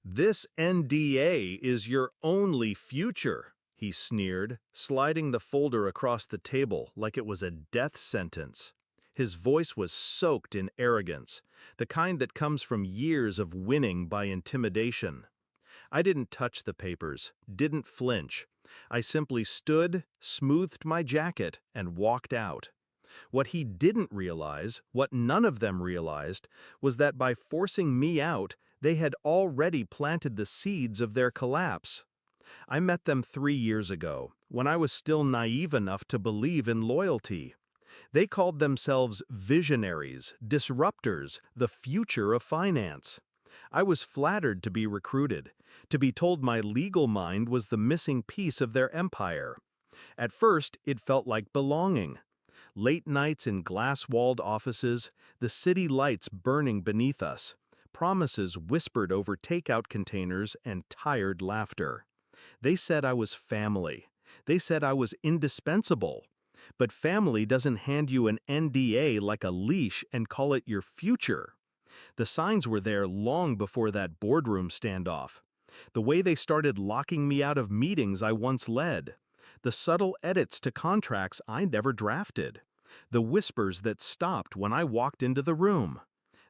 "This NDA is your only future," he sneered, sliding the folder across the table like it was a death sentence. His voice was soaked in arrogance, the kind that comes from years of winning by intimidation. I didn't touch the papers, didn't flinch. I simply stood, smoothed my jacket, and walked out. What he didn't realize, what none of them realized, was that by forcing me out, they had already planted the seeds of their collapse. I met them 3 years ago, when I was still naive enough to believe in loyalty. They called themselves visionaries, disruptors, the future of finance. I was flattered to be recruited, to be told my legal mind was the missing piece of their empire. At first, it felt like belonging. Late nights in glass-walled offices, the city lights burning beneath us, promises whispered over takeout containers, and tired laughter. They said I was family. They said I was indispensable. But family doesn't hand you an NDA like a leash and call it your future. The signs were there long before that boardroom standoff. The way they started locking me out of meetings I once led. The subtle edits to contracts I never drafted. The whispers that stopped when I walked into the room.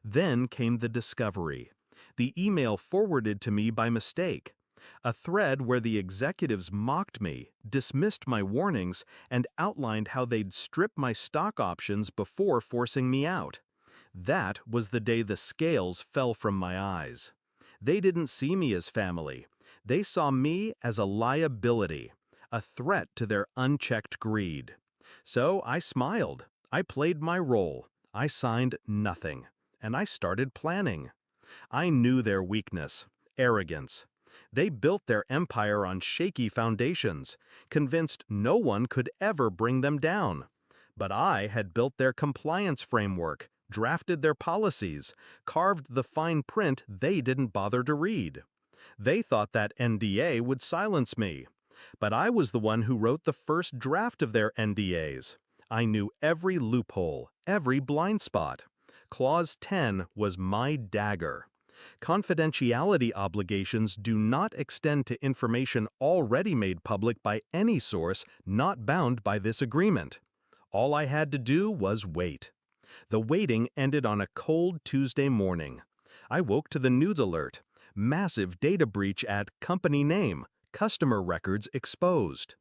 Then came the discovery. The email forwarded to me by mistake. A thread where the executives mocked me, dismissed my warnings, and outlined how they'd strip my stock options before forcing me out. That was the day the scales fell from my eyes. They didn't see me as family. They saw me as a liability, a threat to their unchecked greed. So I smiled. I played my role. I signed nothing. And I started planning. I knew their weakness, arrogance. They built their empire on shaky foundations, convinced no one could ever bring them down. But I had built their compliance framework, drafted their policies, carved the fine print they didn't bother to read. They thought that NDA would silence me. But I was the one who wrote the first draft of their NDAs. I knew every loophole, every blind spot. Clause 10 was my dagger. Confidentiality obligations do not extend to information already made public by any source not bound by this agreement. All I had to do was wait. The waiting ended on a cold Tuesday morning. I woke to the news alert. Massive data breach at company name, customer records exposed.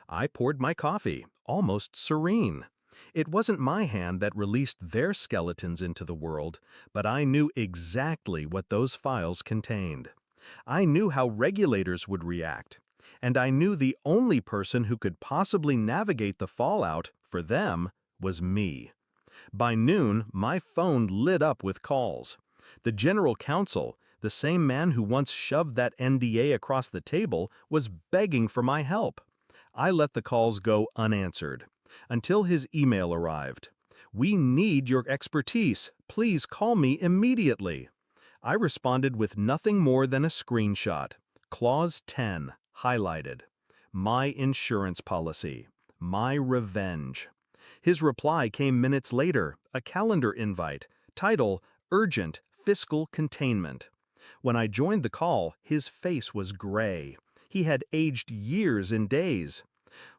I poured my coffee, almost serene. It wasn't my hand that released their skeletons into the world, but I knew exactly what those files contained. I knew how regulators would react, and I knew the only person who could possibly navigate the fallout, for them, was me. By noon, my phone lit up with calls. The general counsel, the same man who once shoved that NDA across the table, was begging for my help. I let the calls go unanswered, until his email arrived. "We need your expertise. Please call me immediately." I responded with nothing more than a screenshot. Clause 10, highlighted. My insurance policy. My revenge. His reply came minutes later, a calendar invite, title, Urgent Fiscal Containment. When I joined the call, his face was gray. He had aged years in days.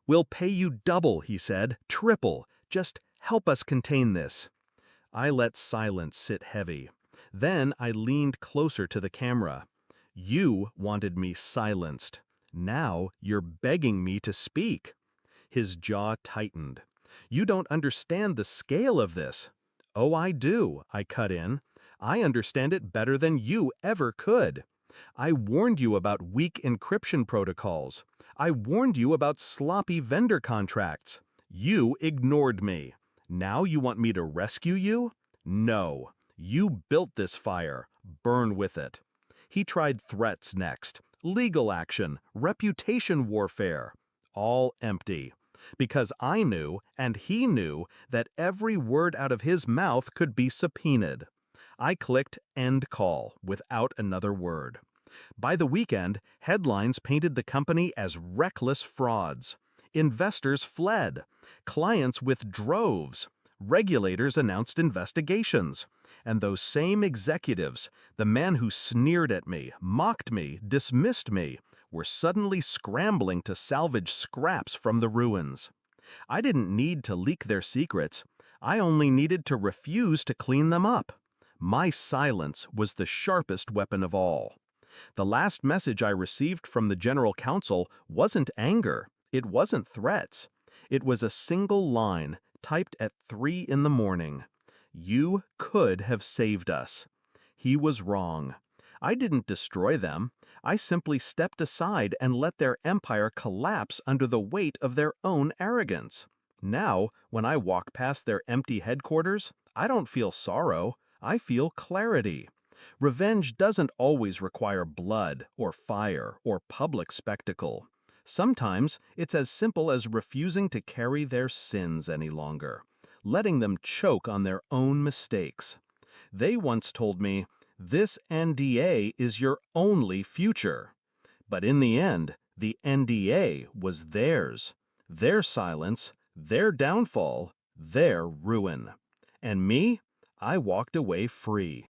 "We'll pay you double," he said, "triple. Just help us contain this." I let silence sit heavy. Then I leaned closer to the camera. "You wanted me silenced. Now you're begging me to speak." His jaw tightened. "You don't understand the scale of this." "Oh, I do," I cut in. "I understand it better than you ever could. I warned you about weak encryption protocols. I warned you about sloppy vendor contracts. You ignored me. Now you want me to rescue you? No. You built this fire. Burn with it." He tried threats next, legal action, reputation warfare. All empty. Because I knew, and he knew, that every word out of his mouth could be subpoenaed. I clicked end call without another word. By the weekend, headlines painted the company as reckless frauds. Investors fled. Clients with droves. Regulators announced investigations. And those same executives, the man who sneered at me, mocked me, dismissed me, were suddenly scrambling to salvage scraps from the ruins. I didn't need to leak their secrets. I only needed to refuse to clean them up. My silence was the sharpest weapon of all. The last message I received from the General Counsel wasn't anger. It wasn't threats. It was a single line, typed at 3 in the morning. You could have saved us. He was wrong. I didn't destroy them. I simply stepped aside and let their empire collapse under the weight of their own arrogance. Now, when I walk past their empty headquarters, I don't feel sorrow. I feel clarity. Revenge doesn't always require blood or fire or public spectacle. Sometimes it's as simple as refusing to carry their sins any longer, letting them choke on their own mistakes. They once told me, "This NDA is your only future." But in the end, the NDA was theirs. Their silence, their downfall, their ruin. And me? I walked away free.